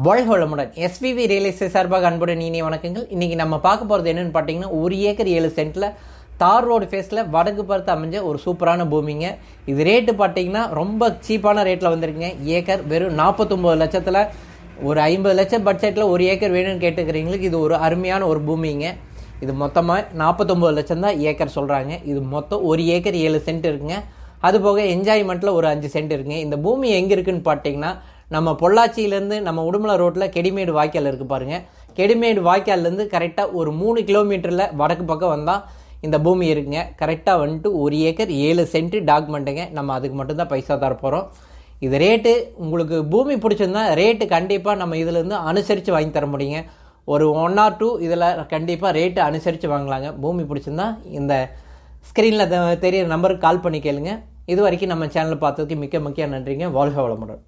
வாழ்க வளமுடன். SVV real estate சார்பாக அன்புடன் இனிய வணக்கங்கள். இன்றைக்கி நம்ம பார்க்க போகிறது என்னென்னு பார்த்தீங்கன்னா, 1 ஏக்கர் 7 சென்ட்டில் தார் ரோடு ஃபேஸில் வடக்கு பார்த்து அமைஞ்ச ஒரு சூப்பரான பூமிங்க. இது ரேட்டு பார்த்தீங்கன்னா ரொம்ப சீப்பான ரேட்டில் வந்துருக்குங்க. ஏக்கர் வெறும் 49 லட்சத்தில் ஒரு 50 லட்சம் பட்ஜெட்டில் 1 ஏக்கர் வேணும்னு கேட்டுக்கிறீங்களுக்கு இது ஒரு அருமையான ஒரு பூமிங்க. இது மொத்தமாக 49 லட்சம் தான் ஏக்கர் சொல்கிறாங்க. இது மொத்தம் 1 ஏக்கர் 7 சென்ட் இருக்குங்க. அதுபோக என்ஜாய்மெண்ட்டில் ஒரு 5 சென்ட் இருக்குங்க. இந்த பூமி எங்கே இருக்குதுன்னு பார்த்தீங்கன்னா, நம்ம பொள்ளாச்சியிலேருந்து நம்ம உடுமலை ரோட்டில் கெடிமேடு வாய்க்கால் இருக்குது பாருங்கள். கெடிமேடு வாய்க்கால்லேருந்து கரெக்டாக ஒரு 3 கிலோமீட்டரில் வடக்கு பக்கம் வந்தால் இந்த பூமி இருக்குங்க. கரெக்டாக வந்துட்டு 1 ஏக்கர் 7 சென்ட் டாக்குமெண்ட்டுங்க. நம்ம அதுக்கு மட்டும்தான் பைசா தர போகிறோம். இது ரேட்டு உங்களுக்கு பூமி பிடிச்சிருந்தா ரேட்டு கண்டிப்பாக நம்ம இதிலேருந்து அனுசரித்து வாங்கி தர முடியுங்க. ஒரு 1 or 2 இதில் கண்டிப்பாக ரேட்டு அனுசரித்து வாங்கலாங்க. பூமி பிடிச்சிருந்தா இந்த ஸ்க்ரீனில் தெரியிற நம்பருக்கு கால் பண்ணி கேளுங்க. இது வரைக்கும் நம்ம சேனலை பார்த்ததுக்கு மிக்க நன்றிங்க. வாழ்க வளமுடன்.